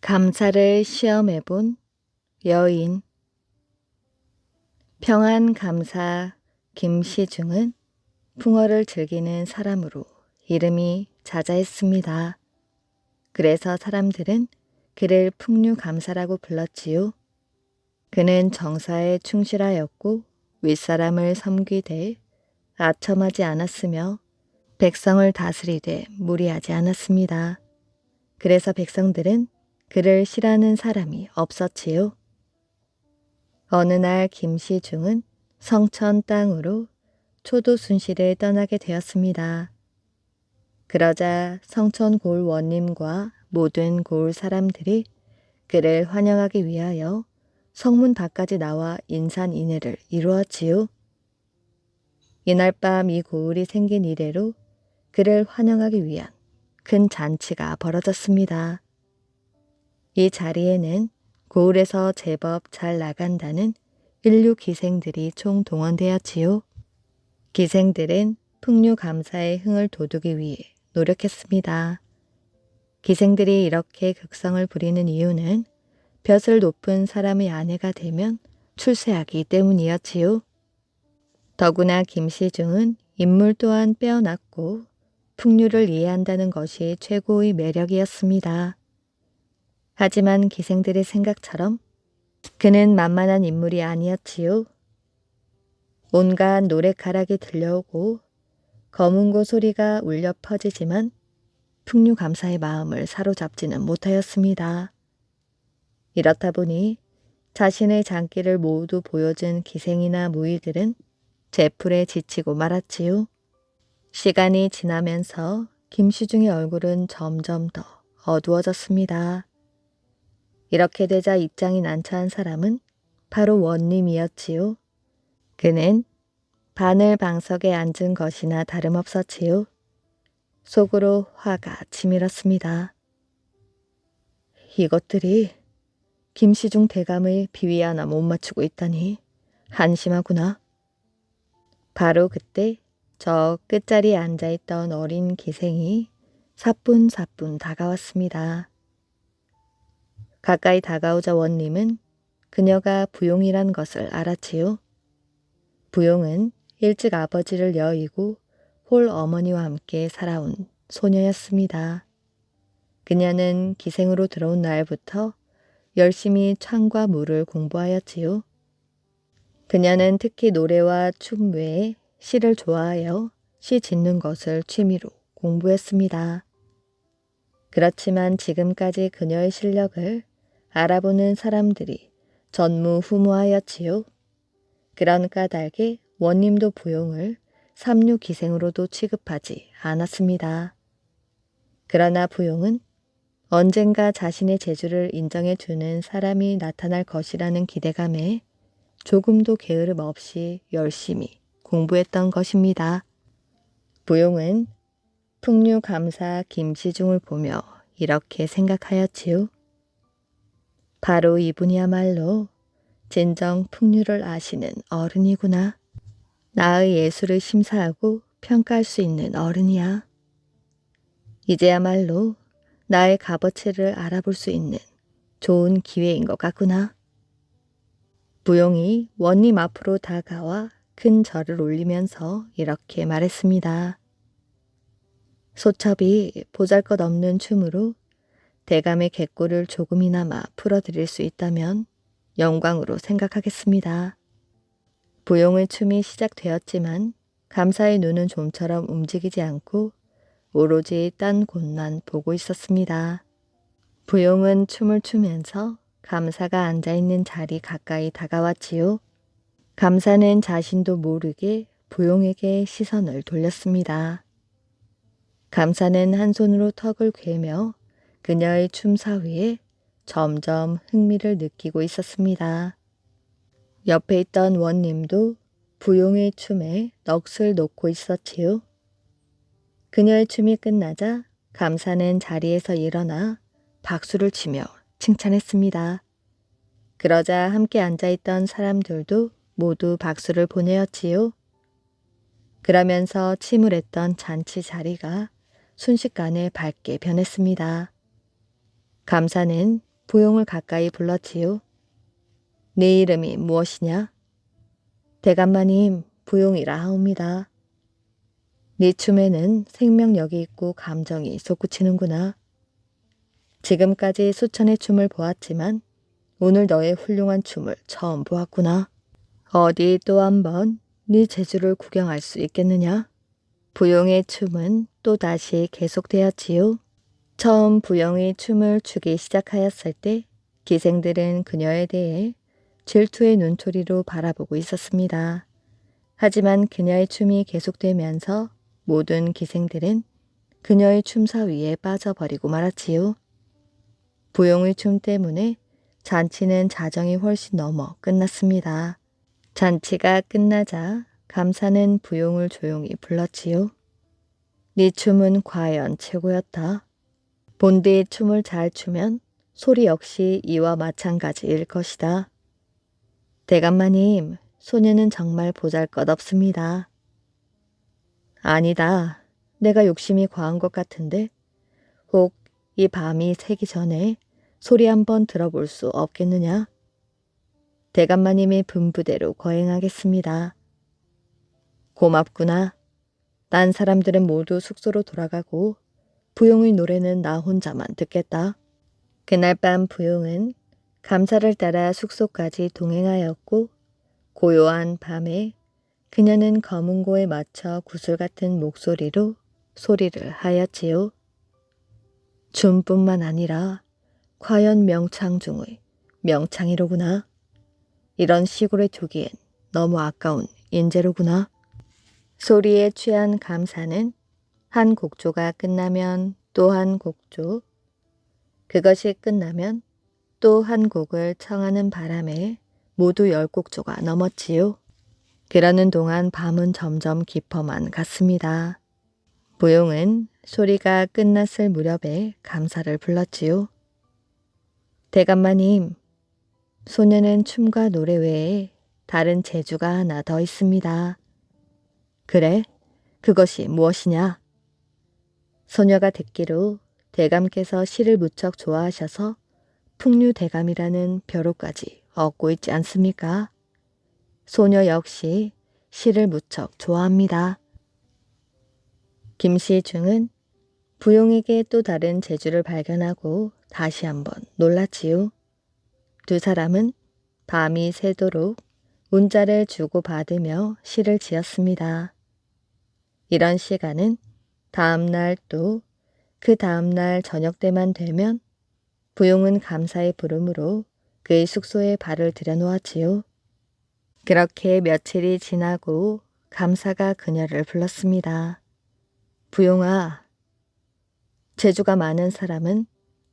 감사를 시험해본 여인. 평안감사 김시중은 풍어를 즐기는 사람으로 이름이 자자했습니다. 그래서 사람들은 그를 풍류감사라고 불렀지요. 그는 정사에 충실하였고 윗사람을 섬기되 아첨하지 않았으며 백성을 다스리되 무리하지 않았습니다. 그래서 백성들은 그를 싫어하는 사람이 없었지요. 어느 날 김시중은 성천 땅으로 초도순실을 떠나게 되었습니다. 그러자 성천 고을 원님과 모든 고을 사람들이 그를 환영하기 위하여 성문 밖까지 나와 인산인해를 이루었지요. 이날 밤 이 고을이 생긴 이래로 그를 환영하기 위한 큰 잔치가 벌어졌습니다. 이 자리에는 고을에서 제법 잘 나간다는 인류 기생들이 총동원되었지요. 기생들은 풍류감사의 흥을 돋우기 위해 노력했습니다. 기생들이 이렇게 극성을 부리는 이유는 벼슬 높은 사람의 아내가 되면 출세하기 때문이었지요. 더구나 김시중은 인물 또한 빼어났고 풍류를 이해한다는 것이 최고의 매력이었습니다. 하지만 기생들의 생각처럼 그는 만만한 인물이 아니었지요. 온갖 노랫가락이 들려오고 검은고 소리가 울려 퍼지지만 풍류감사의 마음을 사로잡지는 못하였습니다. 이렇다 보니 자신의 장기를 모두 보여준 기생이나 무의들은 제풀에 지치고 말았지요. 시간이 지나면서 김시중의 얼굴은 점점 더 어두워졌습니다. 이렇게 되자 입장이 난처한 사람은 바로 원님이었지요. 그는 바늘 방석에 앉은 것이나 다름없었지요. 속으로 화가 치밀었습니다. 이것들이 김시중 대감의 비위 하나 못 맞추고 있다니 한심하구나. 바로 그때 저 끝자리에 앉아있던 어린 기생이 사뿐사뿐 다가왔습니다. 가까이 다가오자 원님은 그녀가 부용이란 것을 알았지요. 부용은 일찍 아버지를 여의고 홀 어머니와 함께 살아온 소녀였습니다. 그녀는 기생으로 들어온 날부터 열심히 창과 물을 공부하였지요. 그녀는 특히 노래와 춤 외에 시를 좋아하여 시 짓는 것을 취미로 공부했습니다. 그렇지만 지금까지 그녀의 실력을 알아보는 사람들이 전무후무하였지요. 그런 까닭에 원님도 부용을 삼류기생으로도 취급하지 않았습니다. 그러나 부용은 언젠가 자신의 재주를 인정해 주는 사람이 나타날 것이라는 기대감에 조금도 게으름 없이 열심히 공부했던 것입니다. 부용은 풍류감사 김시중을 보며 이렇게 생각하였지요. 바로 이분이야말로 진정 풍류를 아시는 어른이구나. 나의 예술을 심사하고 평가할 수 있는 어른이야. 이제야말로 나의 값어치를 알아볼 수 있는 좋은 기회인 것 같구나. 부용이 원님 앞으로 다가와 큰 절을 올리면서 이렇게 말했습니다. 소첩이 보잘것없는 춤으로 대감의 객골을 조금이나마 풀어드릴 수 있다면 영광으로 생각하겠습니다. 부용의 춤이 시작되었지만 감사의 눈은 좀처럼 움직이지 않고 오로지 딴 곳만 보고 있었습니다. 부용은 춤을 추면서 감사가 앉아있는 자리 가까이 다가왔지요. 감사는 자신도 모르게 부용에게 시선을 돌렸습니다. 감사는 한 손으로 턱을 괴며 그녀의 춤 사위에 점점 흥미를 느끼고 있었습니다. 옆에 있던 원님도 부용의 춤에 넋을 놓고 있었지요. 그녀의 춤이 끝나자 감사는 자리에서 일어나 박수를 치며 칭찬했습니다. 그러자 함께 앉아있던 사람들도 모두 박수를 보내었지요. 그러면서 침울했던 잔치 자리가 순식간에 밝게 변했습니다. 감사는 부용을 가까이 불렀지요. 네 이름이 무엇이냐? 대감마님, 부용이라 하옵니다. 네 춤에는 생명력이 있고 감정이 솟구치는구나. 지금까지 수천의 춤을 보았지만 오늘 너의 훌륭한 춤을 처음 보았구나. 어디 또 한번 네 재주를 구경할 수 있겠느냐? 부용의 춤은 또다시 계속되었지요. 처음 부용이 춤을 추기 시작하였을 때 기생들은 그녀에 대해 질투의 눈초리로 바라보고 있었습니다. 하지만 그녀의 춤이 계속되면서 모든 기생들은 그녀의 춤사 위에 빠져버리고 말았지요. 부용의 춤 때문에 잔치는 자정이 훨씬 넘어 끝났습니다. 잔치가 끝나자 감사는 부용을 조용히 불렀지요. 네 춤은 과연 최고였다. 본디의 춤을 잘 추면 소리 역시 이와 마찬가지일 것이다. 대감마님, 소녀는 정말 보잘것없습니다. 아니다. 내가 욕심이 과한 것 같은데 혹 이 밤이 새기 전에 소리 한번 들어볼 수 없겠느냐? 대감마님의 분부대로 거행하겠습니다. 고맙구나. 딴 사람들은 모두 숙소로 돌아가고 부용의 노래는 나 혼자만 듣겠다. 그날 밤 부용은 감사를 따라 숙소까지 동행하였고 고요한 밤에 그녀는 거문고에 맞춰 구슬 같은 목소리로 소리를 하였지요. 춤뿐만 아니라 과연 명창 중의 명창이로구나. 이런 시골에 두기엔 너무 아까운 인재로구나. 소리에 취한 감사는 한 곡조가 끝나면 또 한 곡조, 그것이 끝나면 또 한 곡을 청하는 바람에 모두 10곡조가 넘었지요. 그러는 동안 밤은 점점 깊어만 갔습니다. 부용은 소리가 끝났을 무렵에 감사를 불렀지요. 대감마님, 소녀는 춤과 노래 외에 다른 재주가 하나 더 있습니다. 그래? 그것이 무엇이냐? 소녀가 듣기로 대감께서 시를 무척 좋아하셔서 풍류대감이라는 벼로까지 얻고 있지 않습니까? 소녀 역시 시를 무척 좋아합니다. 김시중은 부용에게 또 다른 재주를 발견하고 다시 한번 놀랐지요. 두 사람은 밤이 새도록 문자를 주고받으며 시를 지었습니다. 이런 시간은 다음날 또 그 다음날 저녁 때만 되면 부용은 감사의 부름으로 그의 숙소에 발을 들여놓았지요. 그렇게 며칠이 지나고 감사가 그녀를 불렀습니다. 부용아, 재주가 많은 사람은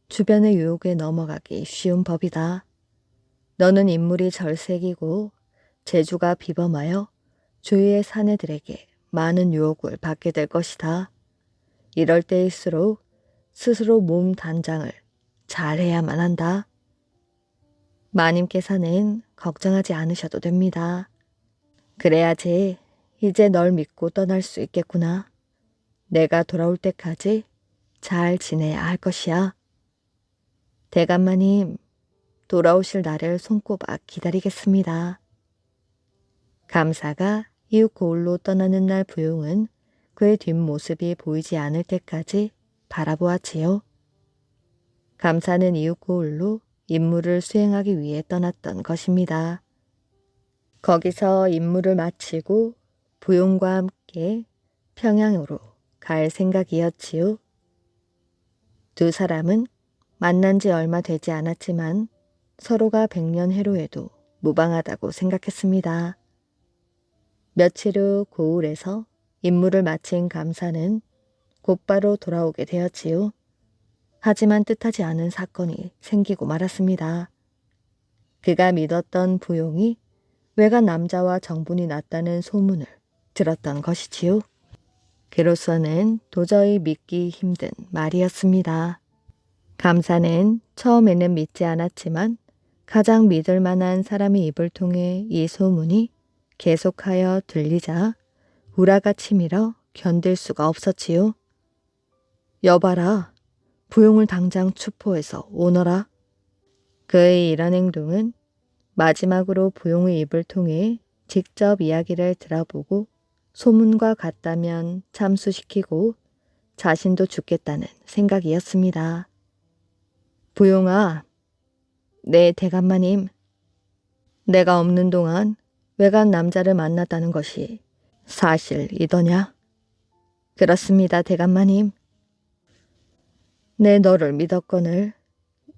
주변의 유혹에 넘어가기 쉬운 법이다. 너는 인물이 절색이고 재주가 비범하여 주위의 사내들에게 많은 유혹을 받게 될 것이다. 이럴 때일수록 스스로 몸 단장을 잘해야만 한다. 마님께서는 걱정하지 않으셔도 됩니다. 그래야지 이제 널 믿고 떠날 수 있겠구나. 내가 돌아올 때까지 잘 지내야 할 것이야. 대감마님, 돌아오실 날을 손꼽아 기다리겠습니다. 감사가 이웃 고을로 떠나는 날 부용은 그의 뒷모습이 보이지 않을 때까지 바라보았지요. 감사는 이웃 고을로 임무를 수행하기 위해 떠났던 것입니다. 거기서 임무를 마치고 부용과 함께 평양으로 갈 생각이었지요. 두 사람은 만난 지 얼마 되지 않았지만 서로가 100년 해로에도 무방하다고 생각했습니다. 며칠 후 고을에서 임무를 마친 감사는 곧바로 돌아오게 되었지요. 하지만 뜻하지 않은 사건이 생기고 말았습니다. 그가 믿었던 부용이 외간 남자와 정분이 났다는 소문을 들었던 것이지요. 그로서는 도저히 믿기 힘든 말이었습니다. 감사는 처음에는 믿지 않았지만 가장 믿을 만한 사람의 입을 통해 이 소문이 계속하여 들리자 우라가 치밀어 견딜 수가 없었지요. 여봐라, 부용을 당장 추포해서 오너라. 그의 이런 행동은 마지막으로 부용의 입을 통해 직접 이야기를 들어보고 소문과 같다면 참수시키고 자신도 죽겠다는 생각이었습니다. 부용아, 네 대감마님, 내가 없는 동안 외간 남자를 만났다는 것이 사실이더냐? 그렇습니다, 대감마님. 내 너를 믿었거늘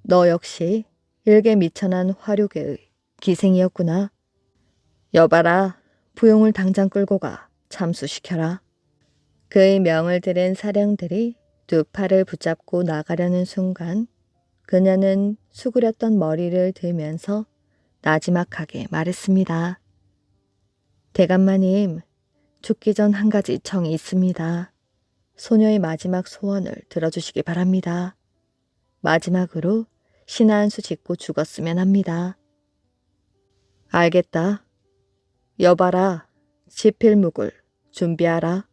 너 역시 일개 미천한 화류계의 기생이었구나. 여봐라, 부용을 당장 끌고 가 참수시켜라. 그의 명을 들은 사령들이 두 팔을 붙잡고 나가려는 순간 그녀는 수그렸던 머리를 들면서 나지막하게 말했습니다. 대감마님, 죽기 전 한 가지 청이 있습니다. 소녀의 마지막 소원을 들어주시기 바랍니다. 마지막으로 신하 한 수 짓고 죽었으면 합니다. 알겠다. 여봐라, 지필묵을 준비하라.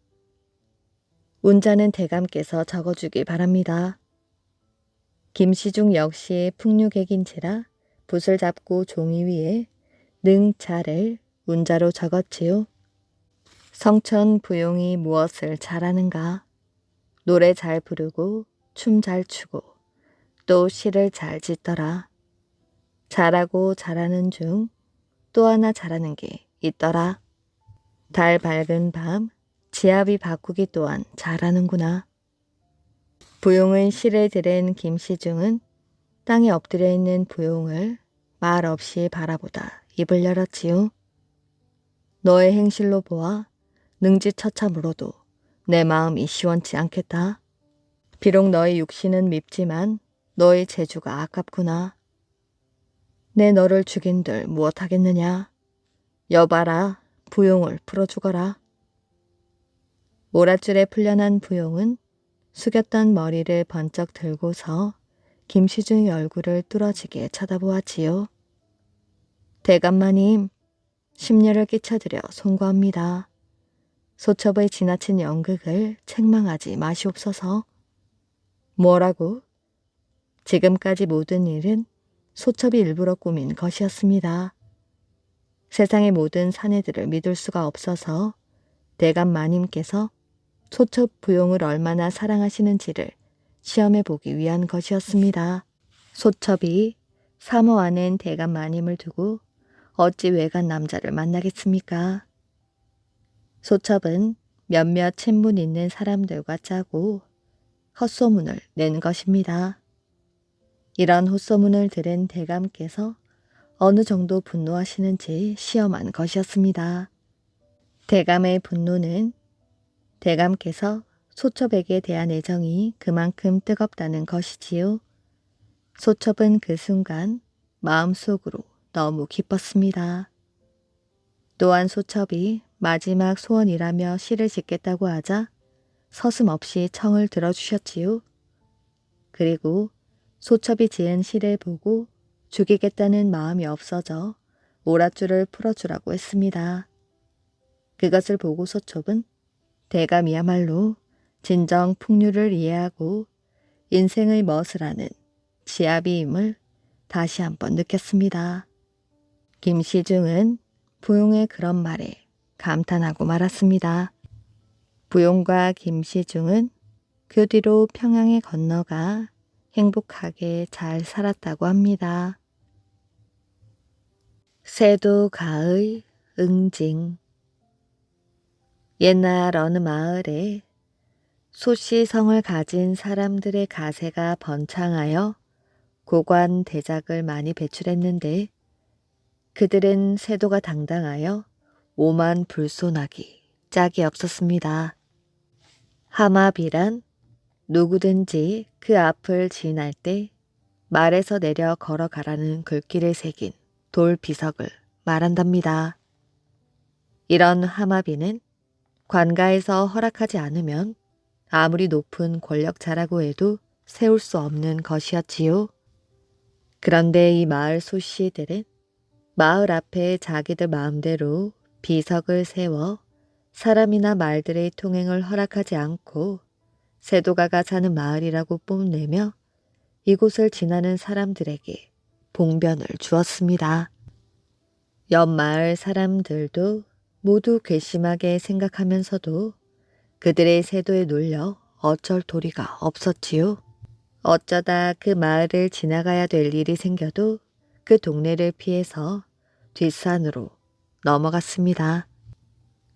운자는 대감께서 적어주기 바랍니다. 김시중 역시 풍류객인지라 붓을 잡고 종이 위에 능자를 운자로 적었지요. 성천 부용이 무엇을 잘하는가? 노래 잘 부르고 춤 잘 추고 또 시를 잘 짓더라. 잘하고 잘하는 중 또 하나 잘하는 게 있더라. 달 밝은 밤 지아비 바꾸기 또한 잘하는구나. 부용의 시를 들은 김시중은 땅에 엎드려 있는 부용을 말 없이 바라보다 입을 열었지요. 너의 행실로 보아 능지처참으로도 내 마음이 시원치 않겠다. 비록 너의 육신은 밉지만 너의 재주가 아깝구나. 내 너를 죽인들 무엇하겠느냐. 여봐라, 부용을 풀어주거라. 모랏줄에 풀려난 부용은 숙였던 머리를 번쩍 들고서 김시중의 얼굴을 뚫어지게 쳐다보았지요. 대감마님, 심려를 끼쳐드려 송구합니다. 소첩의 지나친 연극을 책망하지 마시옵소서. 뭐라고? 지금까지 모든 일은 소첩이 일부러 꾸민 것이었습니다. 세상의 모든 사내들을 믿을 수가 없어서 대감 마님께서 소첩 부용을 얼마나 사랑하시는지를 시험해 보기 위한 것이었습니다. 소첩이 사모 안엔 대감 마님을 두고 어찌 외간 남자를 만나겠습니까? 소첩은 몇몇 친분 있는 사람들과 짜고 헛소문을 낸 것입니다. 이런 헛소문을 들은 대감께서 어느 정도 분노하시는지 시험한 것이었습니다. 대감의 분노는 대감께서 소첩에게 대한 애정이 그만큼 뜨겁다는 것이지요. 소첩은 그 순간 마음속으로 너무 기뻤습니다. 또한 소첩이 마지막 소원이라며 시를 짓겠다고 하자 서슴없이 청을 들어주셨지요. 그리고 소첩이 지은 시를 보고 죽이겠다는 마음이 없어져 모랏줄을 풀어주라고 했습니다. 그것을 보고 소첩은 대감이야말로 진정 풍류를 이해하고 인생의 멋을 아는 지아비임을 다시 한번 느꼈습니다. 김시중은 부용의 그런 말에 감탄하고 말았습니다. 부용과 김시중은 그 뒤로 평양에 건너가 행복하게 잘 살았다고 합니다. 세도가의 응징. 옛날 어느 마을에 소씨성을 가진 사람들의 가세가 번창하여 고관 대작을 많이 배출했는데 그들은 세도가 당당하여 오만 불손하기 짝이 없었습니다. 하마비란 누구든지 그 앞을 지날 때 말에서 내려 걸어가라는 글귀를 새긴 돌 비석을 말한답니다. 이런 하마비는 관가에서 허락하지 않으면 아무리 높은 권력자라고 해도 세울 수 없는 것이었지요. 그런데 이 마을 소씨들은 마을 앞에 자기들 마음대로 비석을 세워 사람이나 말들의 통행을 허락하지 않고 세도가가 사는 마을이라고 뽐내며 이곳을 지나는 사람들에게 봉변을 주었습니다. 옆 마을 사람들도 모두 괘씸하게 생각하면서도 그들의 세도에 놀려 어쩔 도리가 없었지요. 어쩌다 그 마을을 지나가야 될 일이 생겨도 그 동네를 피해서 뒷산으로 넘어갔습니다.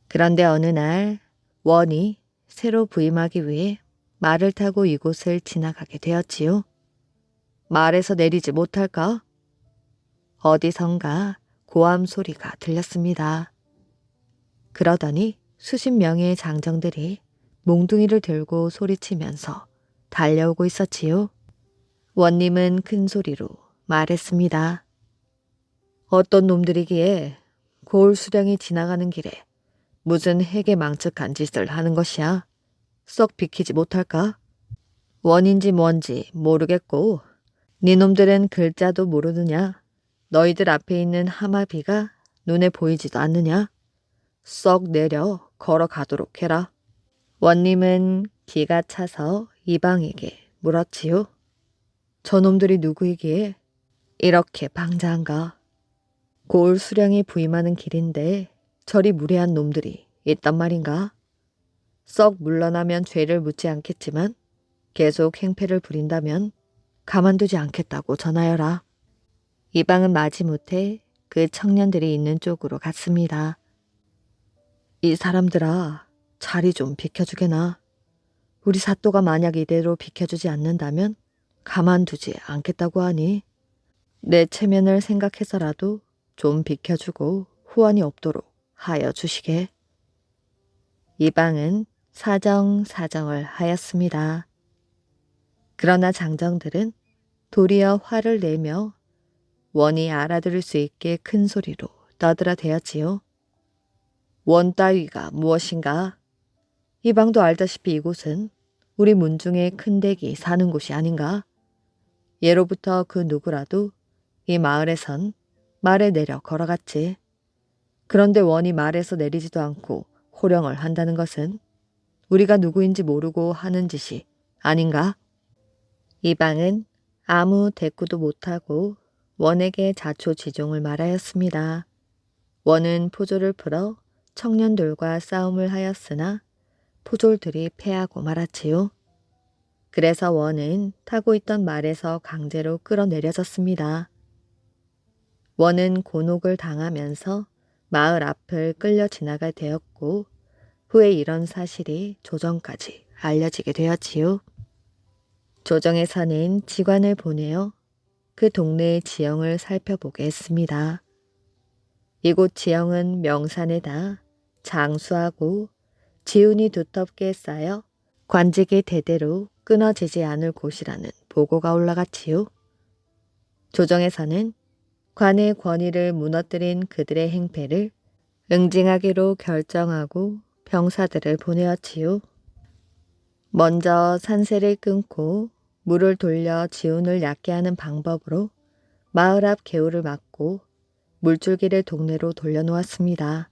그런데 어느 날 원이 새로 부임하기 위해 말을 타고 이곳을 지나가게 되었지요. 말에서 내리지 못할까? 어디선가 고함 소리가 들렸습니다. 그러더니 수십 명의 장정들이 몽둥이를 들고 소리치면서 달려오고 있었지요. 원님은 큰 소리로 말했습니다. 어떤 놈들이기에 고을 수령이 지나가는 길에 무슨 해괴망측한 짓을 하는 것이야? 썩 비키지 못할까? 원인지 뭔지 모르겠고 네 놈들은 글자도 모르느냐? 너희들 앞에 있는 하마비가 눈에 보이지도 않느냐? 썩 내려 걸어가도록 해라. 원님은 기가 차서 이방에게 물었지요. 저놈들이 누구이기에 이렇게 방자한가? 고을 수령이 부임하는 길인데 저리 무례한 놈들이 있단 말인가? 썩 물러나면 죄를 묻지 않겠지만 계속 행패를 부린다면 가만두지 않겠다고 전하여라. 이방은 마지못해 그 청년들이 있는 쪽으로 갔습니다. 이 사람들아, 자리 좀 비켜주게나. 우리 사또가 만약 이대로 비켜주지 않는다면 가만두지 않겠다고 하니 내 체면을 생각해서라도 좀 비켜주고 후환이 없도록 하여 주시게. 이방은 사정사정을 하였습니다. 그러나 장정들은 도리어 화를 내며 원이 알아들을 수 있게 큰 소리로 떠들어대었지요. 원 따위가 무엇인가? 이방도 알다시피 이곳은 우리 문중의 큰 댁이 사는 곳이 아닌가? 예로부터 그 누구라도 이 마을에선 말에 내려 걸어갔지. 그런데 원이 말에서 내리지도 않고 호령을 한다는 것은 우리가 누구인지 모르고 하는 짓이 아닌가? 이방은 아무 대꾸도 못하고 원에게 자초지종을 말하였습니다. 원은 포졸을 풀어 청년들과 싸움을 하였으나 포졸들이 패하고 말았지요. 그래서 원은 타고 있던 말에서 강제로 끌어내려졌습니다. 원은 곤혹을 당하면서 마을 앞을 끌려 지나가 되었고 후에 이런 사실이 조정까지 알려지게 되었지요. 조정에서는 직관을 보내어 그 동네의 지형을 살펴보게 했습니다. 이곳 지형은 명산에다 장수하고 지운이 두텁게 쌓여 관직이 대대로 끊어지지 않을 곳이라는 보고가 올라갔지요. 조정에서는 관의 권위를 무너뜨린 그들의 행패를 응징하기로 결정하고 병사들을 보내었지요. 먼저 산세를 끊고 물을 돌려 지운을 얕게 하는 방법으로 마을 앞 개울을 막고 물줄기를 동네로 돌려놓았습니다.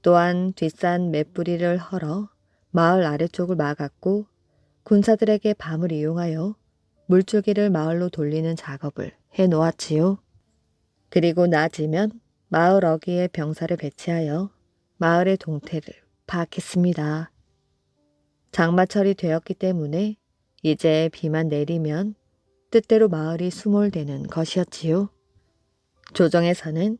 또한 뒷산 맷뿌리를 헐어 마을 아래쪽을 막았고 군사들에게 밤을 이용하여 물줄기를 마을로 돌리는 작업을 해놓았지요. 그리고 낮이면 마을 어귀에 병사를 배치하여 마을의 동태를 파악했습니다. 장마철이 되었기 때문에 이제 비만 내리면 뜻대로 마을이 수몰되는 것이었지요. 조정에서는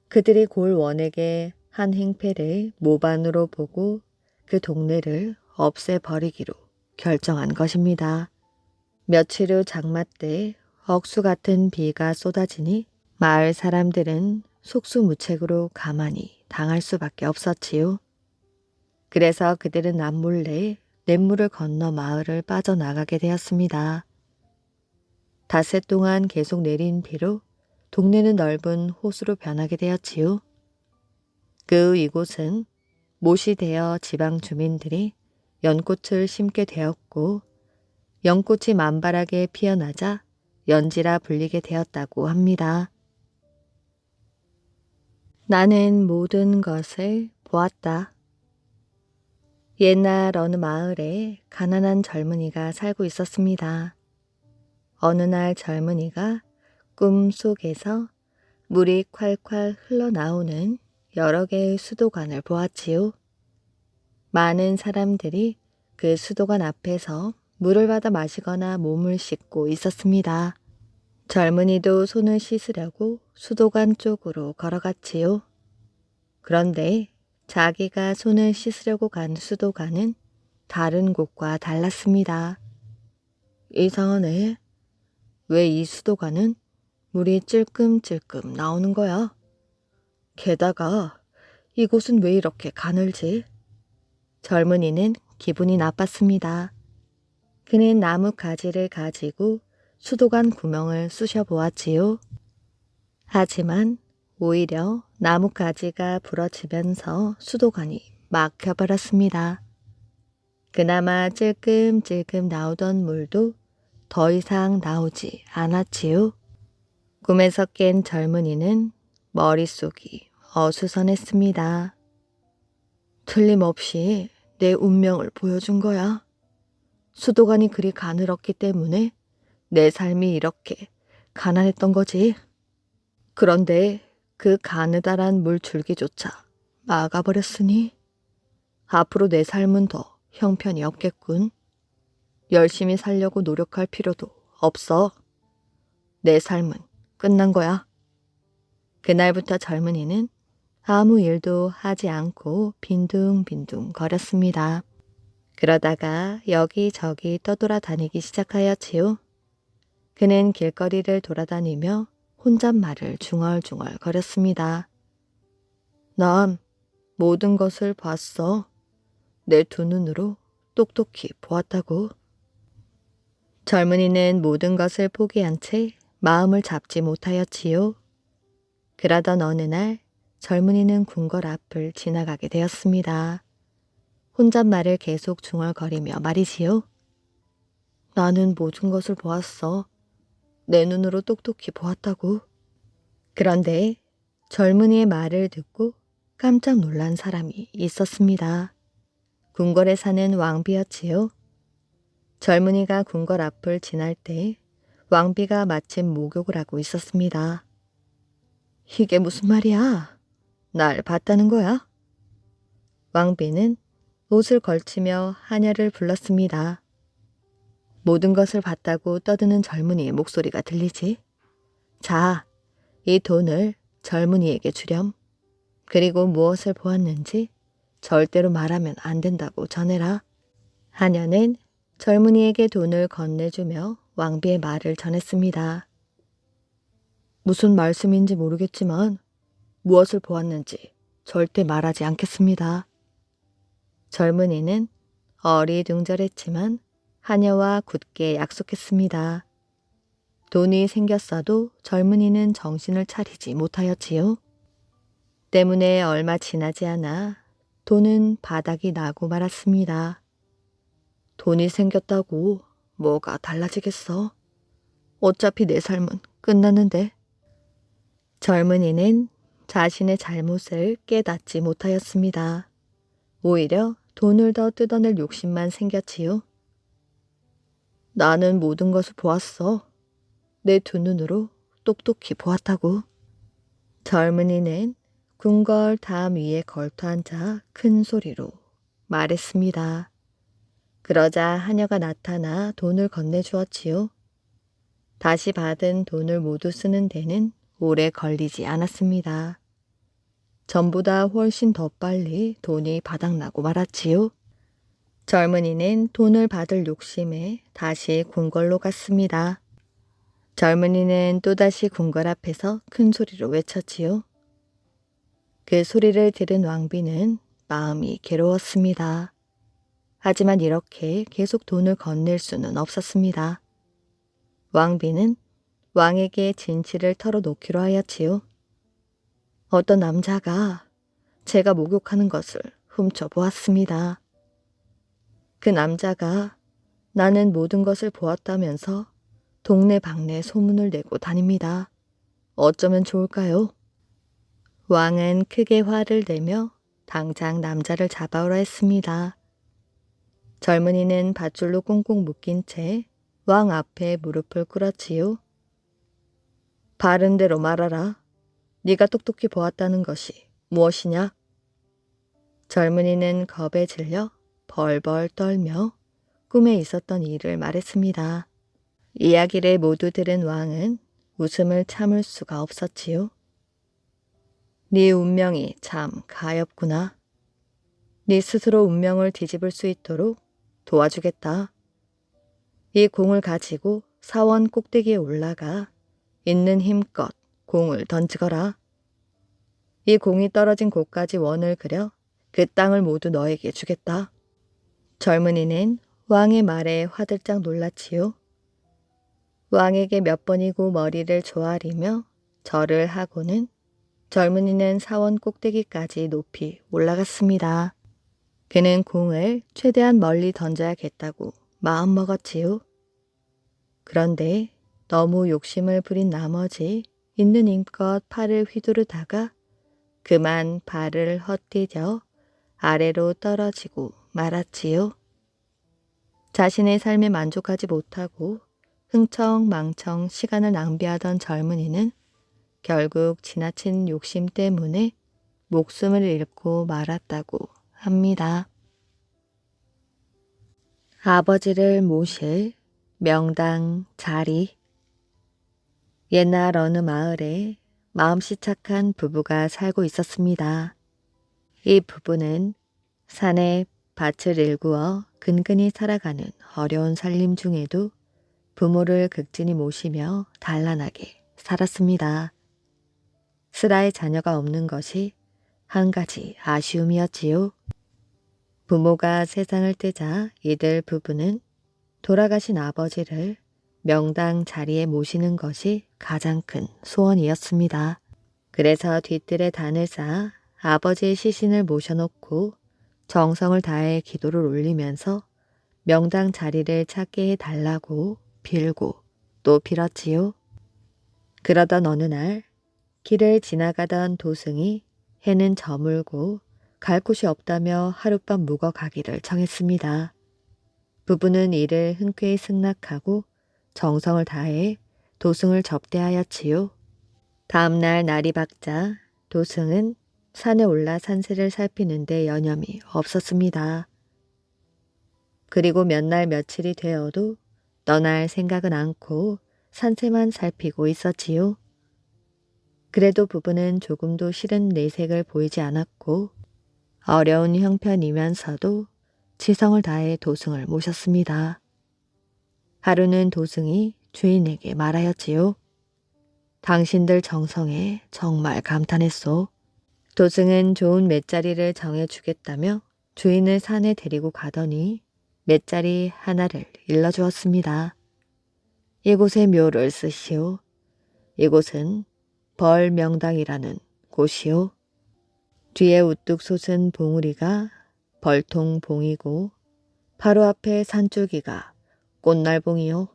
그들이 골 원에게 한 행패를 모반으로 보고 그 동네를 없애버리기로 결정한 것입니다. 며칠 후 장마 때 억수 같은 비가 쏟아지니 마을 사람들은 속수무책으로 가만히 당할 수밖에 없었지요. 그래서 그들은 남몰래 냇물을 건너 마을을 빠져나가게 되었습니다. 닷새 동안 계속 내린 비로 동네는 넓은 호수로 변하게 되었지요. 그 후 이곳은 못이 되어 지방 주민들이 연꽃을 심게 되었고 연꽃이 만발하게 피어나자 연지라 불리게 되었다고 합니다. 나는 모든 것을 보았다. 옛날 어느 마을에 가난한 젊은이가 살고 있었습니다. 어느 날 젊은이가 꿈 속에서 물이 콸콸 흘러나오는 여러 개의 수도관을 보았지요. 많은 사람들이 그 수도관 앞에서 물을 받아 마시거나 몸을 씻고 있었습니다. 젊은이도 손을 씻으려고 수도관 쪽으로 걸어갔지요. 그런데 자기가 손을 씻으려고 간 수도관은 다른 곳과 달랐습니다. 이상하네. 왜 이 수도관은 물이 찔끔찔끔 나오는 거야? 게다가 이곳은 왜 이렇게 가늘지? 젊은이는 기분이 나빴습니다. 그는 나무 가지를 가지고 수도관 구멍을 쑤셔 보았지요. 하지만 오히려 나무 가지가 부러지면서 수도관이 막혀버렸습니다. 그나마 찔끔찔끔 나오던 물도 더 이상 나오지 않았지요. 꿈에서 깬 젊은이는 머릿속이 어수선했습니다. 틀림없이 내 운명을 보여준 거야. 수도관이 그리 가늘었기 때문에 내 삶이 이렇게 가난했던 거지. 그런데 그 가느다란 물줄기조차 막아버렸으니 앞으로 내 삶은 더 형편이 없겠군. 열심히 살려고 노력할 필요도 없어. 내 삶은 끝난 거야. 그날부터 젊은이는 아무 일도 하지 않고 빈둥빈둥 거렸습니다. 그러다가 여기저기 떠돌아다니기 시작하였지요. 그는 길거리를 돌아다니며 혼잣말을 중얼중얼 거렸습니다. 난 모든 것을 봤어. 내 두 눈으로 똑똑히 보았다고. 젊은이는 모든 것을 포기한 채 마음을 잡지 못하였지요. 그러던 어느 날 젊은이는 궁궐 앞을 지나가게 되었습니다. 혼잣말을 계속 중얼거리며 말이지요. 나는 모든 것을 보았어. 내 눈으로 똑똑히 보았다고. 그런데 젊은이의 말을 듣고 깜짝 놀란 사람이 있었습니다. 궁궐에 사는 왕비였지요. 젊은이가 궁궐 앞을 지날 때 왕비가 마침 목욕을 하고 있었습니다. 이게 무슨 말이야? 날 봤다는 거야? 왕비는 옷을 걸치며 하녀를 불렀습니다. 모든 것을 봤다고 떠드는 젊은이의 목소리가 들리지? 자, 이 돈을 젊은이에게 주렴. 그리고 무엇을 보았는지 절대로 말하면 안 된다고 전해라. 하녀는 젊은이에게 돈을 건네주며 왕비의 말을 전했습니다. 무슨 말씀인지 모르겠지만 무엇을 보았는지 절대 말하지 않겠습니다. 젊은이는 어리둥절했지만 하녀와 굳게 약속했습니다. 돈이 생겼어도 젊은이는 정신을 차리지 못하였지요. 때문에 얼마 지나지 않아 돈은 바닥이 나고 말았습니다. 돈이 생겼다고 뭐가 달라지겠어? 어차피 내 삶은 끝났는데. 젊은이는 자신의 잘못을 깨닫지 못하였습니다. 오히려 돈을 더 뜯어낼 욕심만 생겼지요. 나는 모든 것을 보았어. 내 두 눈으로 똑똑히 보았다고. 젊은이는 궁궐 담 위에 걸터앉아 큰 소리로 말했습니다. 그러자 하녀가 나타나 돈을 건네주었지요. 다시 받은 돈을 모두 쓰는 데는 오래 걸리지 않았습니다. 전보다 훨씬 더 빨리 돈이 바닥나고 말았지요. 젊은이는 돈을 받을 욕심에 다시 궁궐로 갔습니다. 젊은이는 또다시 궁궐 앞에서 큰 소리로 외쳤지요. 그 소리를 들은 왕비는 마음이 괴로웠습니다. 하지만 이렇게 계속 돈을 건넬 수는 없었습니다. 왕비는 왕에게 진실을 털어놓기로 하였지요. 어떤 남자가 제가 목욕하는 것을 훔쳐보았습니다. 그 남자가 나는 모든 것을 보았다면서 동네방네 소문을 내고 다닙니다. 어쩌면 좋을까요? 왕은 크게 화를 내며 당장 남자를 잡아오라 했습니다. 젊은이는 밧줄로 꽁꽁 묶인 채 왕 앞에 무릎을 꿇었지요. 바른 대로 말하라. 네가 똑똑히 보았다는 것이 무엇이냐? 젊은이는 겁에 질려 벌벌 떨며 꿈에 있었던 일을 말했습니다. 이야기를 모두 들은 왕은 웃음을 참을 수가 없었지요. 네 운명이 참 가엾구나. 네 스스로 운명을 뒤집을 수 있도록 도와주겠다. 이 공을 가지고 사원 꼭대기에 올라가 있는 힘껏 공을 던지거라. 이 공이 떨어진 곳까지 원을 그려 그 땅을 모두 너에게 주겠다. 젊은이는 왕의 말에 화들짝 놀랐지요. 왕에게 몇 번이고 머리를 조아리며 절을 하고는 젊은이는 사원 꼭대기까지 높이 올라갔습니다. 그는 공을 최대한 멀리 던져야겠다고 마음먹었지요. 그런데 너무 욕심을 부린 나머지 있는 힘껏 팔을 휘두르다가 그만 발을 헛디뎌 아래로 떨어지고 말았지요. 자신의 삶에 만족하지 못하고 흥청망청 시간을 낭비하던 젊은이는 결국 지나친 욕심 때문에 목숨을 잃고 말았다고 합니다. 아버지를 모실 명당 자리. 옛날 어느 마을에 마음씨 착한 부부가 살고 있었습니다. 이 부부는 산에 밭을 일구어 근근히 살아가는 어려운 살림 중에도 부모를 극진히 모시며 단란하게 살았습니다. 슬아의 자녀가 없는 것이 한 가지 아쉬움이었지요. 부모가 세상을 뜨자 이들 부부는 돌아가신 아버지를 명당 자리에 모시는 것이 가장 큰 소원이었습니다. 그래서 뒤뜰에 단을 쌓아 아버지의 시신을 모셔놓고 정성을 다해 기도를 올리면서 명당 자리를 찾게 해달라고 빌고 또 빌었지요. 그러던 어느 날 길을 지나가던 도승이 해는 저물고 갈 곳이 없다며 하룻밤 묵어 가기를 청했습니다. 부부는 이를 흔쾌히 승낙하고 정성을 다해 도승을 접대하였지요. 다음날 날이 밝자 도승은 산에 올라 산세를 살피는데 여념이 없었습니다. 그리고 몇 날 며칠이 되어도 떠날 생각은 않고 산세만 살피고 있었지요. 그래도 부부는 조금도 싫은 내색을 보이지 않았고 어려운 형편이면서도 지성을 다해 도승을 모셨습니다. 하루는 도승이 주인에게 말하였지요. 당신들 정성에 정말 감탄했소. 도승은 좋은 맷자리를 정해주겠다며 주인을 산에 데리고 가더니 맷자리 하나를 일러주었습니다. 이곳에 묘를 쓰시오. 이곳은 벌명당이라는 곳이오. 뒤에 우뚝 솟은 봉우리가 벌통봉이고 바로 앞에 산줄기가 꽃날봉이요.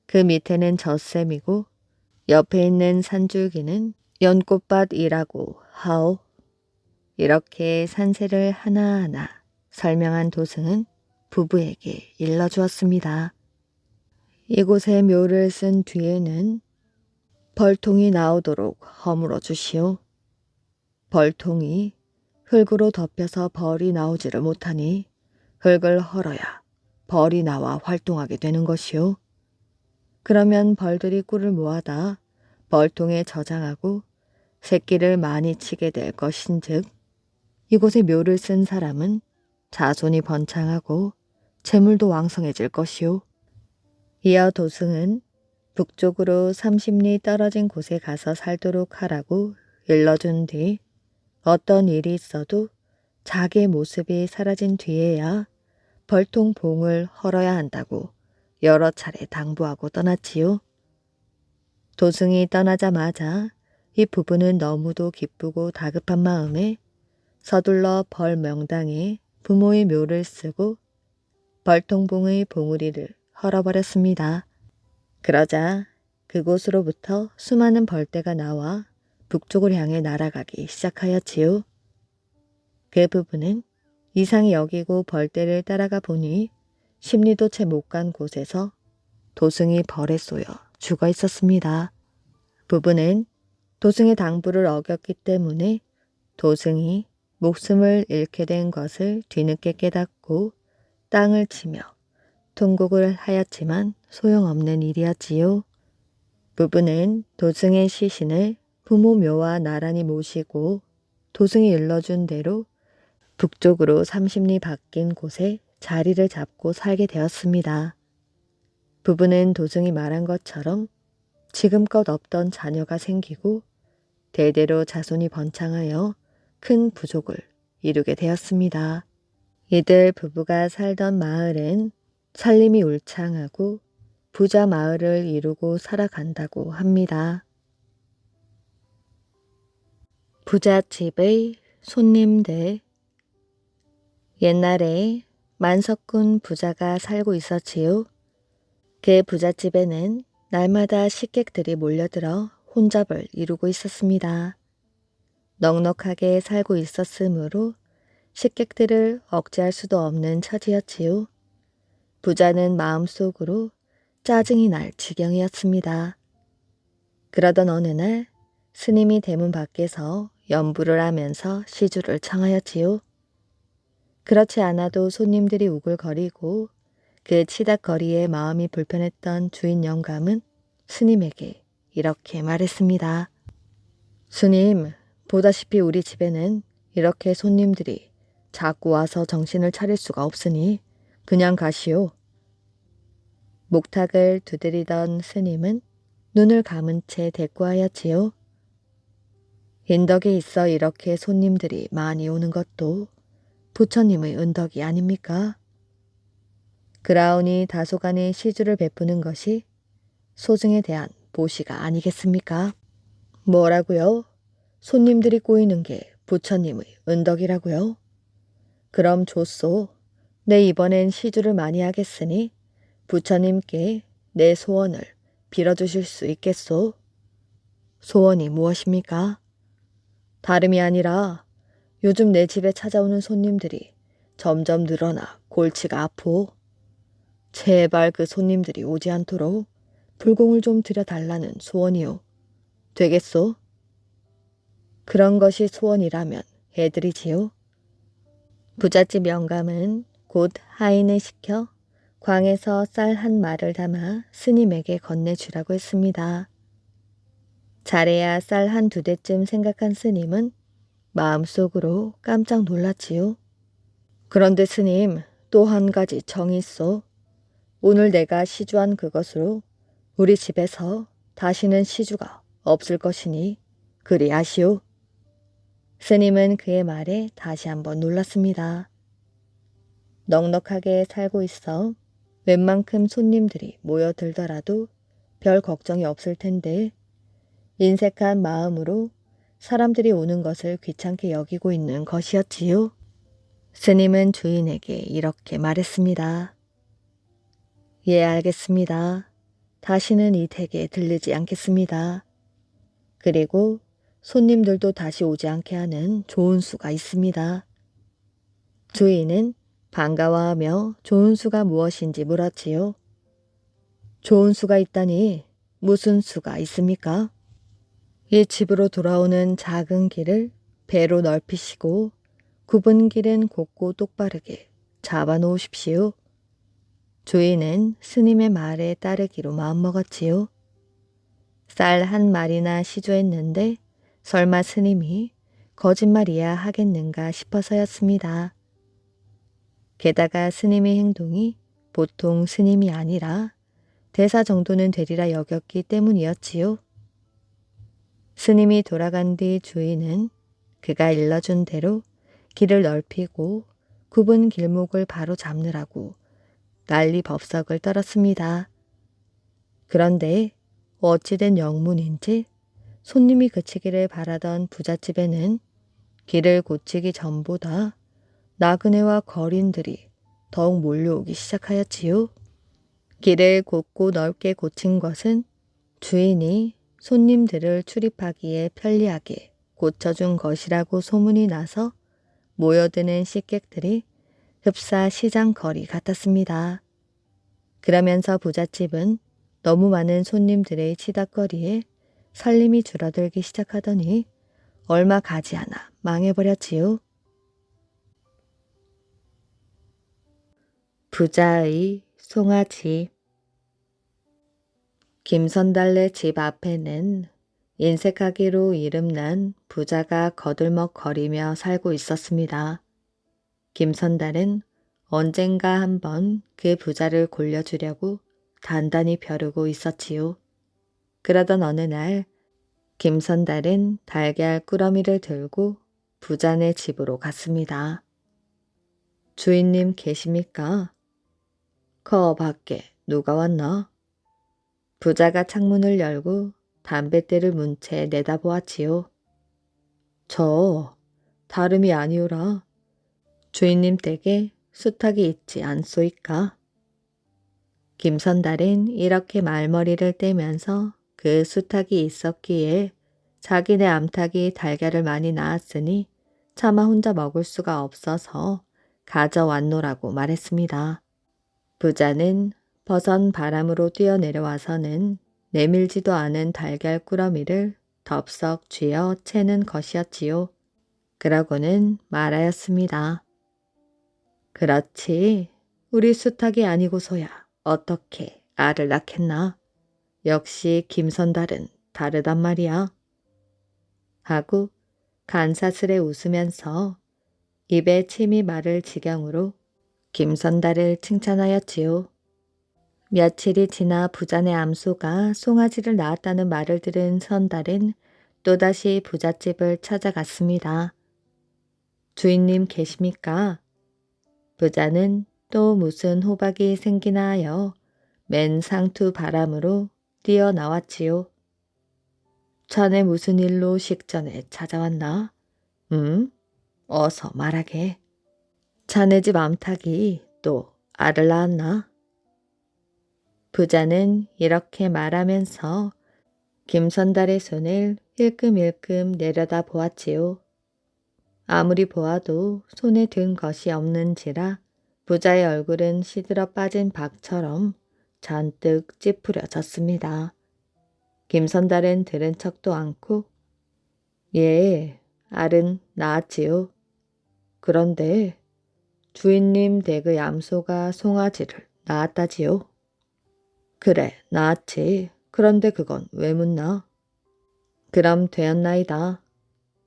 그 밑에는 젖샘이고 옆에 있는 산줄기는 연꽃밭이라고 하오. 이렇게 산세를 하나하나 설명한 도승은 부부에게 일러주었습니다. 이곳에 묘를 쓴 뒤에는 벌통이 나오도록 허물어 주시오. 벌통이 흙으로 덮여서 벌이 나오지를 못하니 흙을 헐어야 벌이 나와 활동하게 되는 것이오. 그러면 벌들이 꿀을 모아다 벌통에 저장하고 새끼를 많이 치게 될 것인즉 이곳에 묘를 쓴 사람은 자손이 번창하고 재물도 왕성해질 것이오. 이어 도승은 북쪽으로 30리 떨어진 곳에 가서 살도록 하라고 일러준 뒤 어떤 일이 있어도 자기의 모습이 사라진 뒤에야 벌통 봉을 헐어야 한다고 여러 차례 당부하고 떠났지요. 도승이 떠나자마자 이 부부는 너무도 기쁘고 다급한 마음에 서둘러 벌명당에 부모의 묘를 쓰고 벌통봉의 봉우리를 헐어버렸습니다. 그러자 그곳으로부터 수많은 벌떼가 나와 북쪽을 향해 날아가기 시작하였지요. 그 부부는 이상히 여기고 벌떼를 따라가 보니 10리도 채 못 간 곳에서 도승이 벌에 쏘여 죽어 있었습니다. 부부는 도승의 당부를 어겼기 때문에 도승이 목숨을 잃게 된 것을 뒤늦게 깨닫고 땅을 치며 통곡을 하였지만 소용없는 일이었지요. 부부는 도승의 시신을 부모 묘와 나란히 모시고 도승이 일러준 대로 북쪽으로 30리 바뀐 곳에 자리를 잡고 살게 되었습니다. 부부는 도승이 말한 것처럼 지금껏 없던 자녀가 생기고 대대로 자손이 번창하여 큰 부족을 이루게 되었습니다. 이들 부부가 살던 마을은 살림이 울창하고 부자 마을을 이루고 살아간다고 합니다. 부잣집의 손님들. 옛날에 만석군 부자가 살고 있었지요. 그 부잣집에는 날마다 식객들이 몰려들어 혼잡을 이루고 있었습니다. 넉넉하게 살고 있었으므로 식객들을 억제할 수도 없는 처지였지요. 부자는 마음속으로 짜증이 날 지경이었습니다. 그러던 어느 날 스님이 대문 밖에서 연부를 하면서 시주를 청하였지요. 그렇지 않아도 손님들이 우글거리고 그 치닥거리에 마음이 불편했던 주인 영감은 스님에게 이렇게 말했습니다. 스님, 보다시피 우리 집에는 이렇게 손님들이 자꾸 와서 정신을 차릴 수가 없으니 그냥 가시오. 목탁을 두드리던 스님은 눈을 감은 채 대꾸하였지요. 인덕에 있어 이렇게 손님들이 많이 오는 것도 부처님의 은덕이 아닙니까? 그라우니 다소간의 시주를 베푸는 것이 소증에 대한 보시가 아니겠습니까? 뭐라고요? 손님들이 꼬이는 게 부처님의 은덕이라고요? 그럼 좋소. 내 이번엔 시주를 많이 하겠으니 부처님께 내 소원을 빌어주실 수 있겠소? 소원이 무엇입니까? 다름이 아니라 요즘 내 집에 찾아오는 손님들이 점점 늘어나 골치가 아프오. 제발 그 손님들이 오지 않도록 불공을 좀 들여달라는 소원이오. 되겠소? 그런 것이 소원이라면 해드리지요. 부잣집 영감은 곧 하인을 시켜 광에서 쌀 한 마를 담아 스님에게 건네주라고 했습니다. 잘해야 쌀 한 두 대쯤 생각한 스님은 마음속으로 깜짝 놀랐지요. 그런데 스님, 또 한 가지 정이 있어. 오늘 내가 시주한 그것으로 우리 집에서 다시는 시주가 없을 것이니 그리 아시오. 스님은 그의 말에 다시 한번 놀랐습니다. 넉넉하게 살고 있어 웬만큼 손님들이 모여들더라도 별 걱정이 없을 텐데 인색한 마음으로 사람들이 오는 것을 귀찮게 여기고 있는 것이었지요. 스님은 주인에게 이렇게 말했습니다. 예, 알겠습니다. 다시는 이 댁에 들르지 않겠습니다. 그리고 손님들도 다시 오지 않게 하는 좋은 수가 있습니다. 주인은 반가워하며 좋은 수가 무엇인지 물었지요. 좋은 수가 있다니 무슨 수가 있습니까? 이 집으로 돌아오는 작은 길을 배로 넓히시고 굽은 길은 곱고 똑바르게 잡아 놓으십시오. 주인은 스님의 말에 따르기로 마음먹었지요. 쌀 한 마리나 시주했는데 설마 스님이 거짓말이야 하겠는가 싶어서였습니다. 게다가 스님의 행동이 보통 스님이 아니라 대사 정도는 되리라 여겼기 때문이었지요. 스님이 돌아간 뒤 주인은 그가 일러준 대로 길을 넓히고 굽은 길목을 바로 잡느라고 난리 법석을 떨었습니다. 그런데 어찌된 영문인지 손님이 그치기를 바라던 부잣집에는 길을 고치기 전보다 나그네와 거린들이 더욱 몰려오기 시작하였지요. 길을 곱고 넓게 고친 것은 주인이 손님들을 출입하기에 편리하게 고쳐준 것이라고 소문이 나서 모여드는 식객들이 흡사 시장 거리 같았습니다. 그러면서 부잣집은 너무 많은 손님들의 치닥거리에 살림이 줄어들기 시작하더니 얼마 가지 않아 망해버렸지요. 부자의 송아지. 김선달네 집 앞에는 인색하기로 이름난 부자가 거들먹거리며 살고 있었습니다. 김선달은 언젠가 한번 그 부자를 골려주려고 단단히 벼르고 있었지요. 그러던 어느 날 김선달은 달걀 꾸러미를 들고 부자네 집으로 갔습니다. 주인님 계십니까? 거 밖에 누가 왔나? 부자가 창문을 열고 담뱃대를 문 채 내다보았지요. 저 다름이 아니오라. 주인님 댁에 수탉이 있지 않소이까? 김선달은 이렇게 말머리를 떼면서 그 수탉이 있었기에 자기네 암탉이 달걀을 많이 낳았으니 차마 혼자 먹을 수가 없어서 가져왔노라고 말했습니다. 부자는 버선 바람으로 뛰어내려와서는 내밀지도 않은 달걀 꾸러미를 덥석 쥐어 채는 것이었지요. 그러고는 말하였습니다. 그렇지, 우리 수탉이 아니고서야 어떻게 알을 낳겠나? 역시 김선달은 다르단 말이야. 하고 간사스레 웃으면서 입에 침이 마를 지경으로 김선달을 칭찬하였지요. 며칠이 지나 부자네 암소가 송아지를 낳았다는 말을 들은 선달은 또다시 부잣집을 찾아갔습니다. 주인님 계십니까? 부자는 또 무슨 호박이 생기나 하여 맨 상투 바람으로 뛰어나왔지요. 자네 무슨 일로 식전에 찾아왔나? 어서 말하게. 자네 집 암탉이 또 알을 낳았나? 부자는 이렇게 말하면서 김선달의 손을 힐끔힐끔 내려다 보았지요. 아무리 보아도 손에 든 것이 없는지라 부자의 얼굴은 시들어 빠진 박처럼 잔뜩 찌푸려졌습니다. 김선달은 들은 척도 않고 예, 알은 낳았지요. 그런데 주인님 댁의 암소가 송아지를 낳았다지요. 그래, 낳았지. 그런데 그건 왜 묻나? 그럼 되었나이다.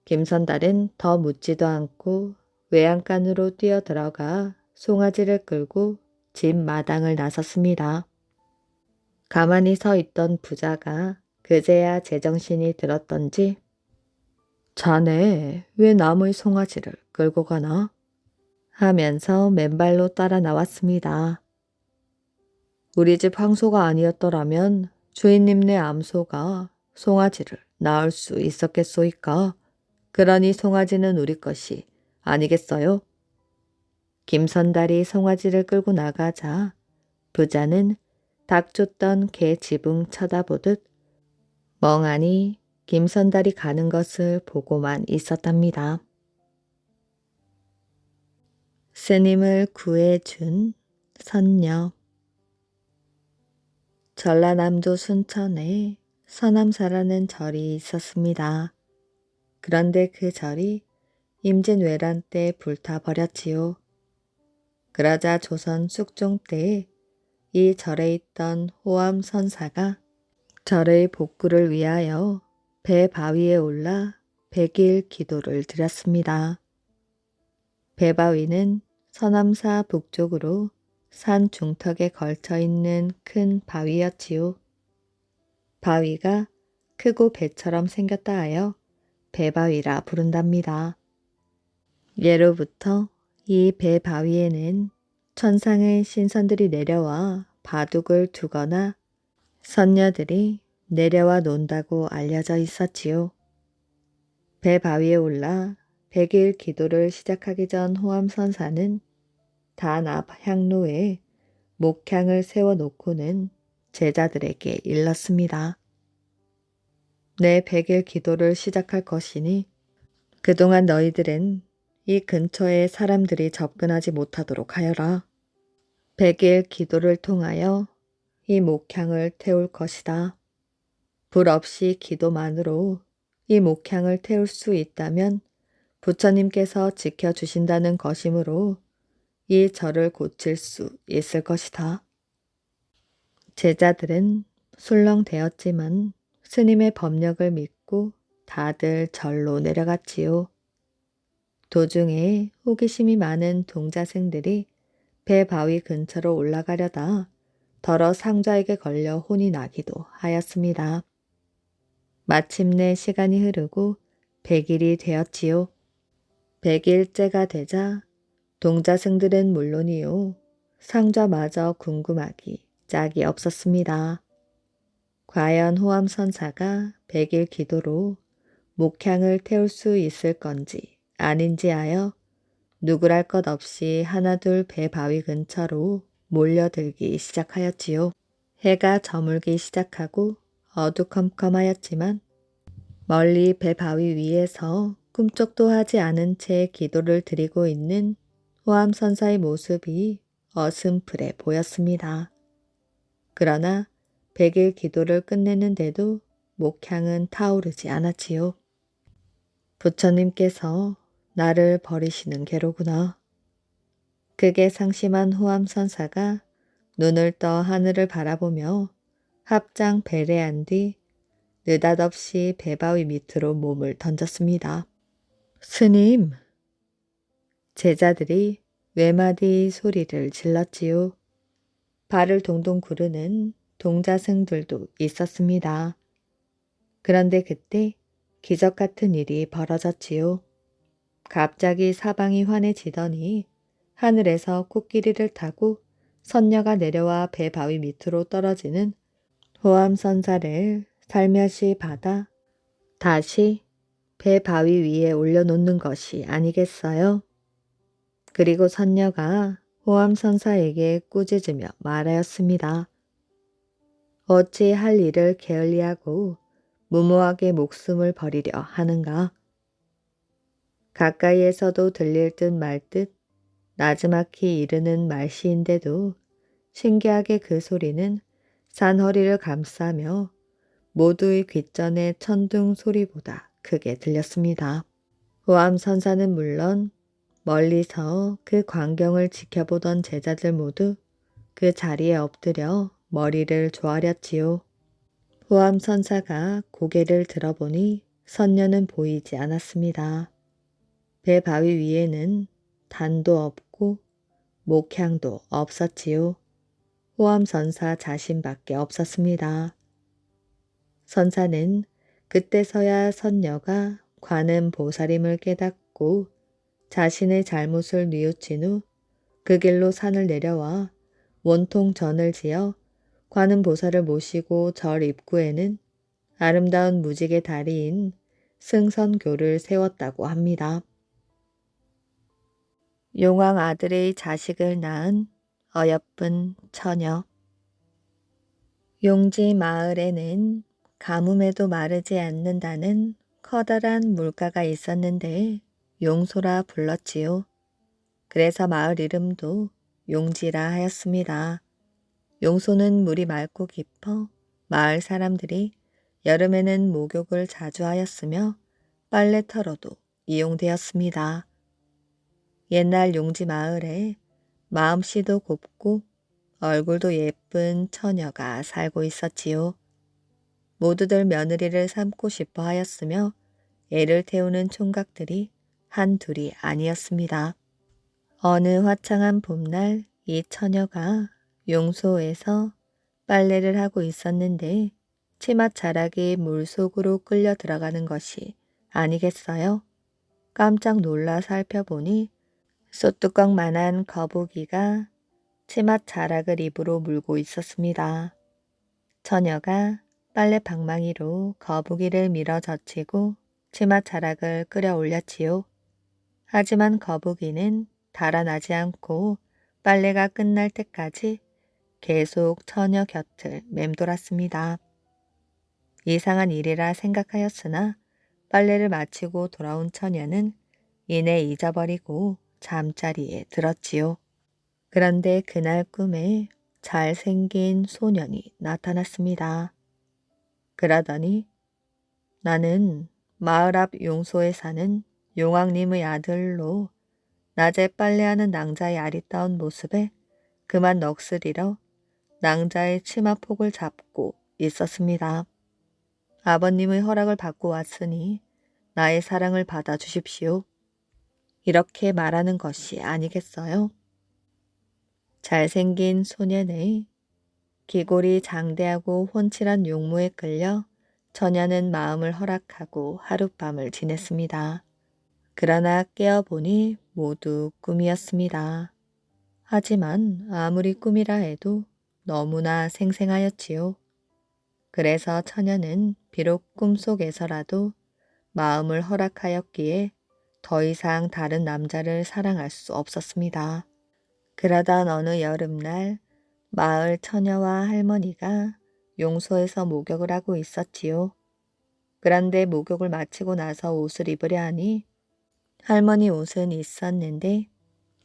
김선달은 더 묻지도 않고 외양간으로 뛰어들어가 송아지를 끌고 집 마당을 나섰습니다. 가만히 서 있던 부자가 그제야 제정신이 들었던지 자네 왜 남의 송아지를 끌고 가나? 하면서 맨발로 따라 나왔습니다. 우리 집 황소가 아니었더라면 주인님네 암소가 송아지를 낳을 수 있었겠소이까? 그러니 송아지는 우리 것이 아니겠어요? 김선달이 송아지를 끌고 나가자 부자는 닭 쫓던 개 지붕 쳐다보듯 멍하니 김선달이 가는 것을 보고만 있었답니다. 스님을 구해준 선녀. 전라남도 순천에 서남사라는 절이 있었습니다. 그런데 그 절이 임진왜란 때 불타버렸지요. 그러자 조선 숙종 때에 이 절에 있던 호암선사가 절의 복구를 위하여 배 바위에 올라 100일 기도를 드렸습니다. 배 바위는 서남사 북쪽으로 산 중턱에 걸쳐 있는 큰 바위였지요. 바위가 크고 배처럼 생겼다 하여 배바위라 부른답니다. 예로부터 이 배 바위에는 천상의 신선들이 내려와 바둑을 두거나 선녀들이 내려와 논다고 알려져 있었지요. 배 바위에 올라 100일 기도를 시작하기 전 호암선사는 단 앞 향로에 목향을 세워놓고는 제자들에게 일렀습니다. 내 100일 기도를 시작할 것이니 그동안 너희들은 이 근처에 사람들이 접근하지 못하도록 하여라. 100일 기도를 통하여 이 목향을 태울 것이다. 불 없이 기도만으로 이 목향을 태울 수 있다면 부처님께서 지켜주신다는 것이므로 이 절을 고칠 수 있을 것이다. 제자들은 술렁대었지만 스님의 법력을 믿고 다들 절로 내려갔지요. 도중에 호기심이 많은 동자생들이 배 바위 근처로 올라가려다 더러 상좌에게 걸려 혼이 나기도 하였습니다. 마침내 시간이 흐르고 100일이 되었지요. 100일째가 되자 동자승들은 물론이요. 상좌마저 궁금하기 짝이 없었습니다. 과연 호암선사가 100일 기도로 목향을 태울 수 있을 건지 아닌지 하여 누구랄 것 없이 하나둘 배 바위 근처로 몰려들기 시작하였지요. 해가 저물기 시작하고 어두컴컴하였지만 멀리 배 바위 위에서 꿈쩍도 하지 않은 채 기도를 드리고 있는 호암선사의 모습이 어슴푸레 보였습니다. 그러나 100일 기도를 끝냈는데도 목향은 타오르지 않았지요. 부처님께서 나를 버리시는 게로구나. 그게 상심한 호암선사가 눈을 떠 하늘을 바라보며 합장 배례한 뒤 느닷없이 배바위 밑으로 몸을 던졌습니다. 스님! 제자들이 외마디 소리를 질렀지요. 발을 동동 구르는 동자승들도 있었습니다. 그런데 그때 기적 같은 일이 벌어졌지요. 갑자기 사방이 환해지더니 하늘에서 코끼리를 타고 선녀가 내려와 배 바위 밑으로 떨어지는 호암선사를 살며시 받아 다시 배 바위 위에 올려놓는 것이 아니겠어요? 그리고 선녀가 호암선사에게 꾸짖으며 말하였습니다. 어찌 할 일을 게을리하고 무모하게 목숨을 버리려 하는가? 가까이에서도 들릴 듯 말 듯 나지막히 이르는 말씨인데도 신기하게 그 소리는 산허리를 감싸며 모두의 귓전의 천둥 소리보다 크게 들렸습니다. 호암선사는 물론 멀리서 그 광경을 지켜보던 제자들 모두 그 자리에 엎드려 머리를 조아렸지요. 호암선사가 고개를 들어보니 선녀는 보이지 않았습니다. 배 바위 위에는 단도 없고 목향도 없었지요. 호암선사 자신밖에 없었습니다. 선사는 그때서야 선녀가 관음 보살임을 깨닫고 자신의 잘못을 뉘우친 후 그 길로 산을 내려와 원통 전을 지어 관음 보살을 모시고 절 입구에는 아름다운 무지개 다리인 승선교를 세웠다고 합니다. 용왕 아들의 자식을 낳은 어여쁜 처녀. 용지 마을에는 가뭄에도 마르지 않는다는 커다란 물가가 있었는데 용소라 불렀지요. 그래서 마을 이름도 용지라 하였습니다. 용소는 물이 맑고 깊어 마을 사람들이 여름에는 목욕을 자주 하였으며 빨래터로도 이용되었습니다. 옛날 용지 마을에 마음씨도 곱고 얼굴도 예쁜 처녀가 살고 있었지요. 모두들 며느리를 삼고 싶어 하였으며 애를 태우는 총각들이 한둘이 아니었습니다. 어느 화창한 봄날 이 처녀가 용소에서 빨래를 하고 있었는데 치맛자락이 물속으로 끌려 들어가는 것이 아니겠어요? 깜짝 놀라 살펴보니 솥뚜껑만한 거북이가 치맛자락을 입으로 물고 있었습니다. 처녀가 빨래 방망이로 거북이를 밀어 젖히고 치맛자락을 끌어 올렸지요. 하지만 거북이는 달아나지 않고 빨래가 끝날 때까지 계속 처녀 곁을 맴돌았습니다. 이상한 일이라 생각하였으나 빨래를 마치고 돌아온 처녀는 이내 잊어버리고 잠자리에 들었지요. 그런데 그날 꿈에 잘생긴 소년이 나타났습니다. 그러더니 나는 마을 앞 용소에 사는 용왕님의 아들로 낮에 빨래하는 낭자의 아리따운 모습에 그만 넋을 잃어 낭자의 치마폭을 잡고 있었습니다. 아버님의 허락을 받고 왔으니 나의 사랑을 받아주십시오. 이렇게 말하는 것이 아니겠어요? 잘생긴 소년의 기골이 장대하고 훤칠한 용모에 끌려 처녀는 마음을 허락하고 하룻밤을 지냈습니다. 그러나 깨어보니 모두 꿈이었습니다. 하지만 아무리 꿈이라 해도 너무나 생생하였지요. 그래서 처녀는 비록 꿈속에서라도 마음을 허락하였기에 더 이상 다른 남자를 사랑할 수 없었습니다. 그러던 어느 여름날 마을 처녀와 할머니가 용소에서 목욕을 하고 있었지요. 그런데 목욕을 마치고 나서 옷을 입으려 하니 할머니 옷은 있었는데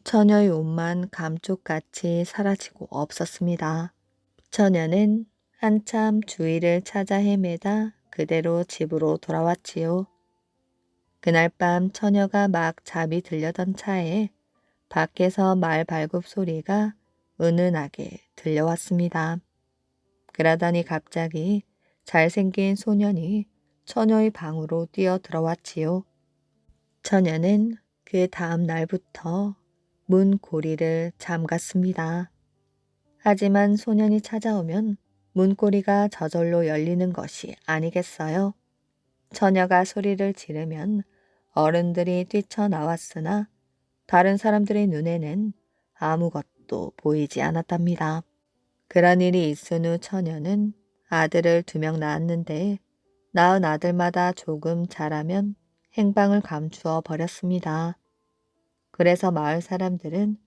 처녀의 옷만 감쪽같이 사라지고 없었습니다. 처녀는 한참 주위를 찾아 헤매다 그대로 집으로 돌아왔지요. 그날 밤 처녀가 막 잠이 들려던 차에 밖에서 말 발굽 소리가 은은하게 들려왔습니다. 그러더니 갑자기 잘생긴 소년이 처녀의 방으로 뛰어 들어왔지요. 처녀는 그 다음 날부터 문 고리를 잠갔습니다. 하지만 소년이 찾아오면 문고리가 저절로 열리는 것이 아니겠어요? 처녀가 소리를 지르면 어른들이 뛰쳐나왔으나 다른 사람들의 눈에는 아무것도 보이지 않았답니다. 그런 일이 있은 후 처녀는 아들을 2명 낳았는데 낳은 아들마다 조금 자라면 행방을 감추어 버렸습니다. 그래서 마을 사람들은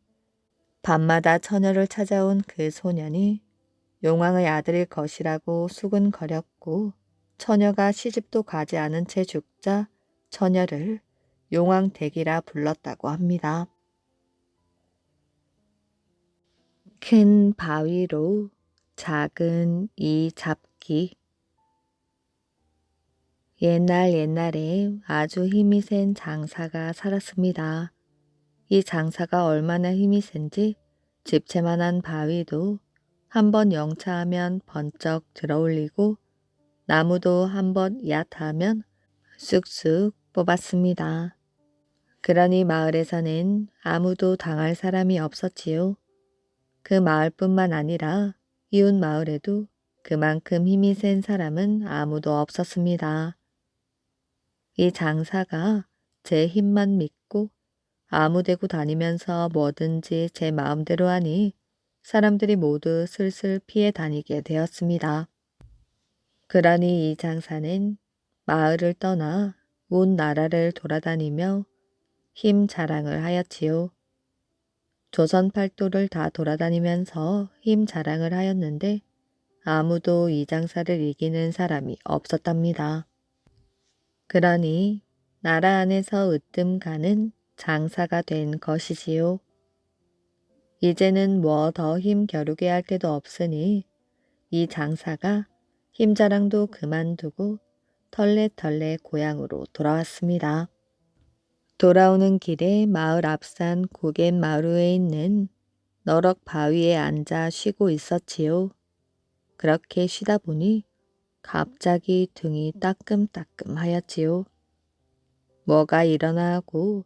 밤마다 처녀를 찾아온 그 소년이 용왕의 아들일 것이라고 수군거렸고 처녀가 시집도 가지 않은 채 죽자 처녀를 용왕댁이라 불렀다고 합니다. 큰 바위로 작은 이 잡기. 옛날에 아주 힘이 센 장사가 살았습니다. 이 장사가 얼마나 힘이 센지 집채만한 바위도 한번 영차하면 번쩍 들어올리고 나무도 한번 얕하면 쑥쑥 뽑았습니다. 그러니 마을에서는 아무도 당할 사람이 없었지요. 그 마을뿐만 아니라 이웃 마을에도 그만큼 힘이 센 사람은 아무도 없었습니다. 이 장사가 제 힘만 믿고 아무데고 다니면서 뭐든지 제 마음대로 하니 사람들이 모두 슬슬 피해 다니게 되었습니다. 그러니 이 장사는 마을을 떠나 온 나라를 돌아다니며 힘 자랑을 하였지요. 조선 팔도를 다 돌아다니면서 힘 자랑을 하였는데 아무도 이 장사를 이기는 사람이 없었답니다. 그러니 나라 안에서 으뜸 가는 장사가 된 것이지요. 이제는 뭐 더 힘 겨루게 할 데도 없으니 이 장사가 힘 자랑도 그만두고 털레털레 고향으로 돌아왔습니다. 돌아오는 길에 마을 앞산 고갯마루에 있는 너럭 바위에 앉아 쉬고 있었지요. 그렇게 쉬다 보니 갑자기 등이 따끔따끔하였지요. 뭐가 일어나 하고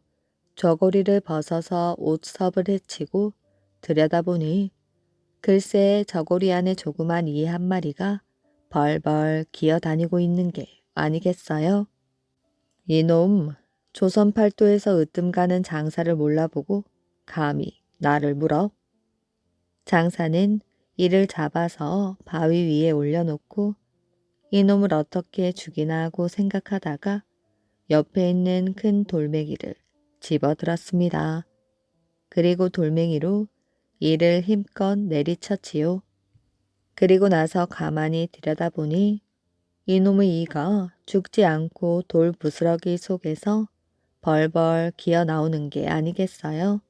저고리를 벗어서 옷섭을 헤치고 들여다보니 글쎄 저고리 안에 조그만 이 한 마리가 벌벌 기어다니고 있는 게 아니겠어요? 이놈 조선 팔도에서 으뜸 가는 장사를 몰라보고 감히 나를 물어? 장사는 이를 잡아서 바위 위에 올려놓고 이놈을 어떻게 죽이나 하고 생각하다가 옆에 있는 큰 돌멩이를 집어들었습니다. 그리고 돌멩이로 이를 힘껏 내리쳤지요. 그리고 나서 가만히 들여다보니 이놈의 이가 죽지 않고 돌 부스러기 속에서 벌벌 기어 나오는 게 아니겠어요?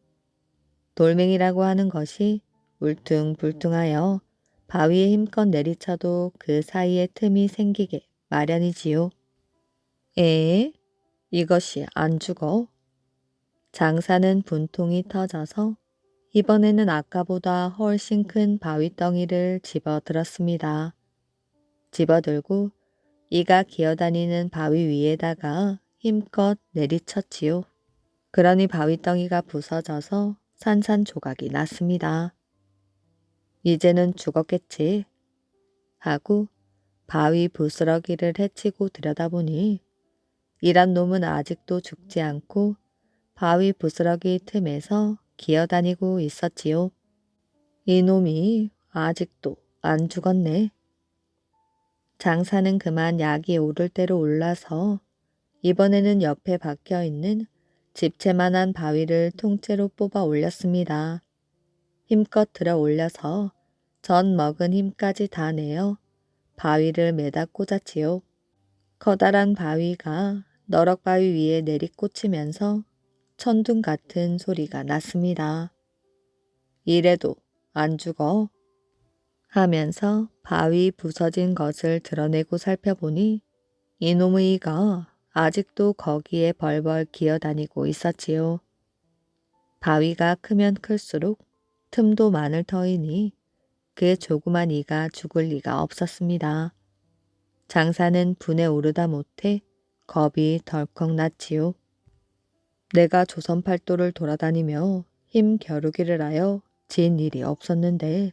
돌멩이라고 하는 것이 울퉁불퉁하여 바위에 힘껏 내리쳐도 그 사이에 틈이 생기게 마련이지요. 에? 이것이 안 죽어? 장사는 분통이 터져서 이번에는 아까보다 훨씬 큰 바위덩이를 집어들었습니다. 집어들고 이가 기어다니는 바위 위에다가 힘껏 내리쳤지요. 그러니 바위덩이가 부서져서 산산조각이 났습니다. 이제는 죽었겠지 하고 바위 부스러기를 헤치고 들여다보니 이란 놈은 아직도 죽지 않고 바위 부스러기 틈에서 기어다니고 있었지요. 이놈이 아직도 안 죽었네. 장사는 그만 약이 오를 대로 올라서 이번에는 옆에 박혀있는 집채만한 바위를 통째로 뽑아 올렸습니다. 힘껏 들어 올려서 전 먹은 힘까지 다 내어 바위를 매다 꽂았지요. 커다란 바위가 너럭바위 위에 내리꽂히면서 천둥 같은 소리가 났습니다. 이래도 안 죽어 하면서 바위 부서진 것을 드러내고 살펴보니 이놈의 이가 아직도 거기에 벌벌 기어다니고 있었지요. 바위가 크면 클수록 틈도 많을 터이니 그 조그만 이가 죽을 리가 없었습니다. 장사는 분에 오르다 못해 겁이 덜컥 났지요. 내가 조선팔도를 돌아다니며 힘 겨루기를 하여 진 일이 없었는데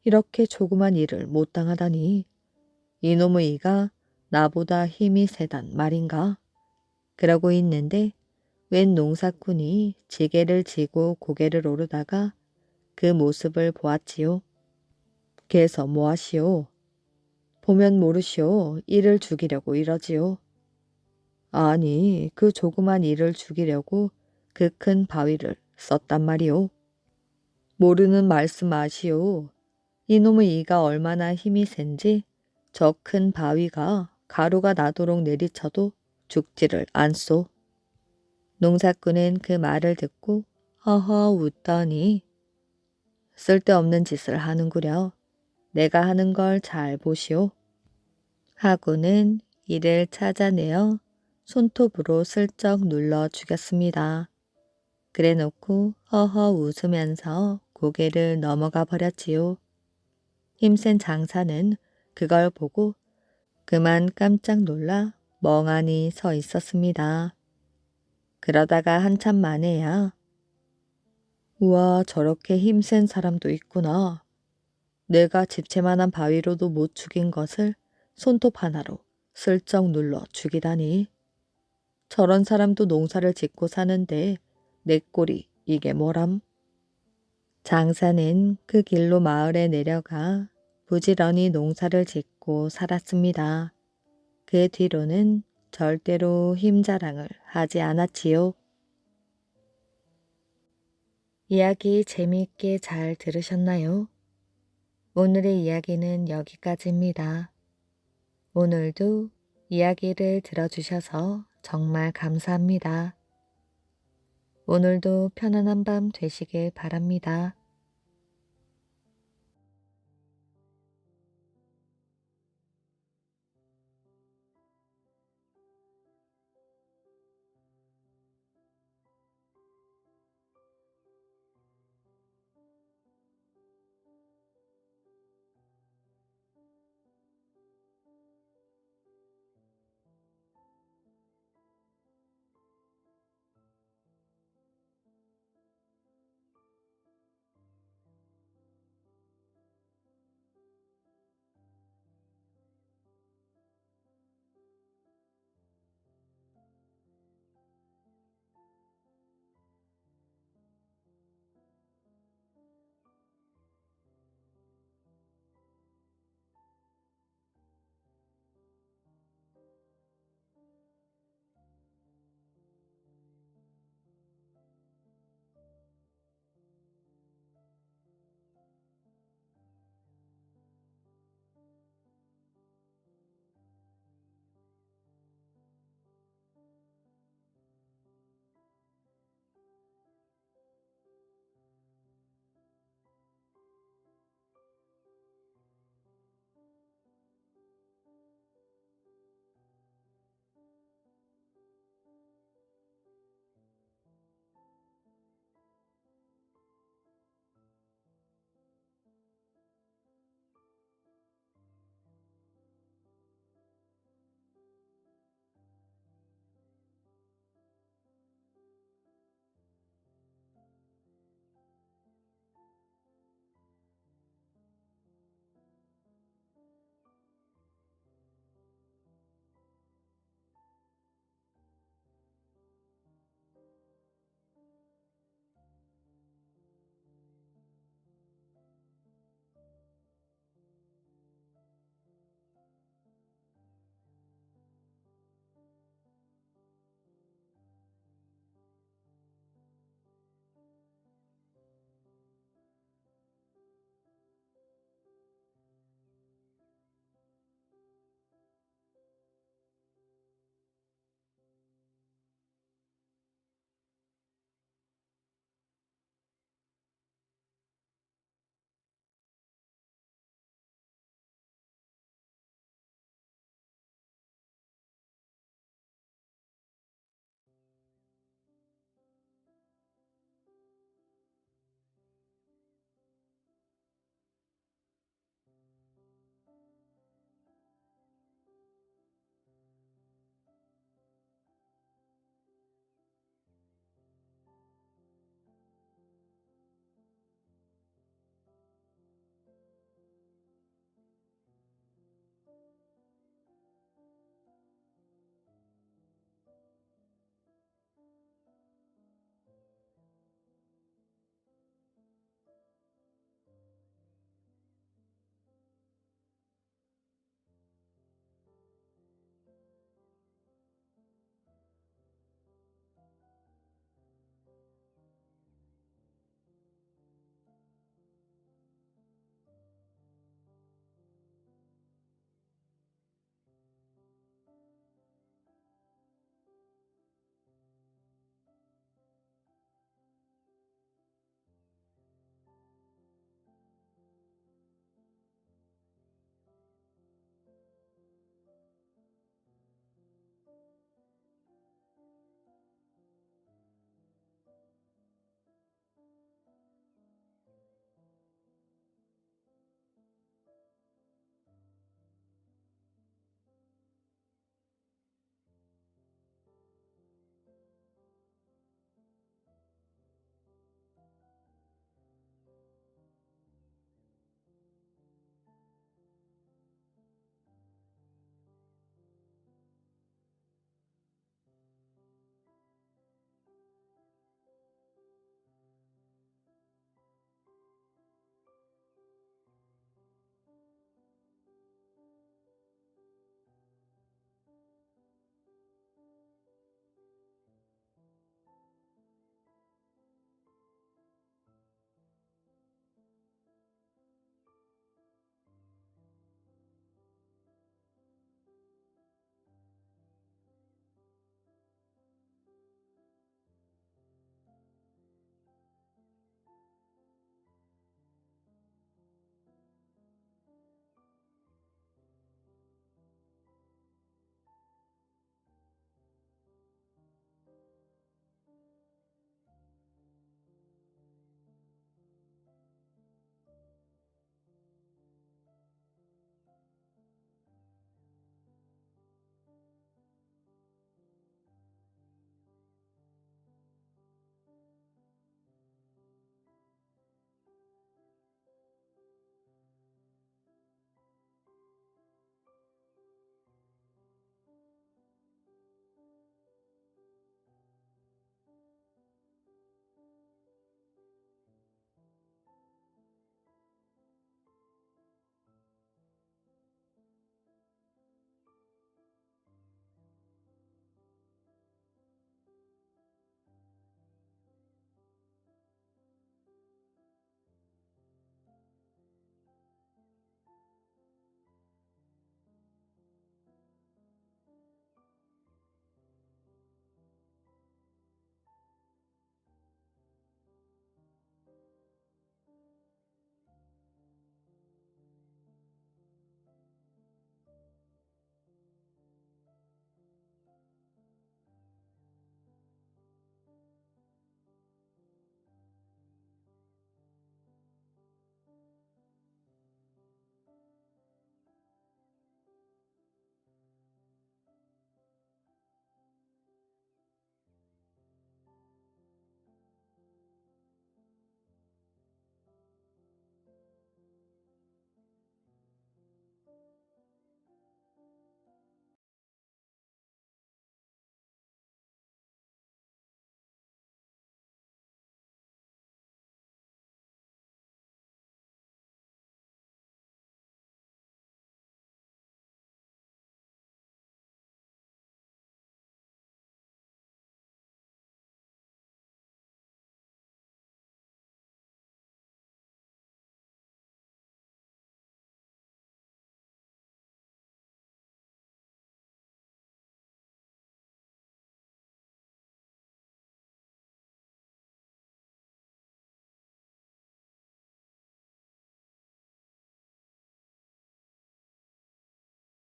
이렇게 조그만 일을 못 당하다니 이놈의 이가 나보다 힘이 세단 말인가? 그러고 있는데 웬 농사꾼이 지게를 지고 고개를 오르다가 그 모습을 보았지요. 개서 뭐하시오? 보면 모르시오. 이를 죽이려고 이러지요. 아니, 그 조그만 이를 죽이려고 그 큰 바위를 썼단 말이오. 모르는 말씀 마시오. 이놈의 이가 얼마나 힘이 센지 저 큰 바위가 가루가 나도록 내리쳐도 죽지를 않소. 농사꾼은 그 말을 듣고 허허 웃더니 쓸데없는 짓을 하는구려. 내가 하는 걸 잘 보시오. 하고는 이를 찾아내어 손톱으로 슬쩍 눌러 죽였습니다. 그래 놓고 허허 웃으면서 고개를 넘어가 버렸지요. 힘센 장사는 그걸 보고 그만 깜짝 놀라 멍하니 서 있었습니다. 그러다가 한참 만에야 우와 저렇게 힘센 사람도 있구나. 내가 집채만한 바위로도 못 죽인 것을 손톱 하나로 슬쩍 눌러 죽이다니. 저런 사람도 농사를 짓고 사는데 내 꼴이 이게 뭐람? 장사는 그 길로 마을에 내려가 부지런히 농사를 짓고 살았습니다. 그 뒤로는 절대로 힘자랑을 하지 않았지요. 이야기 재미있게 잘 들으셨나요? 오늘의 이야기는 여기까지입니다. 오늘도 이야기를 들어주셔서 정말 감사합니다. 오늘도 편안한 밤 되시길 바랍니다.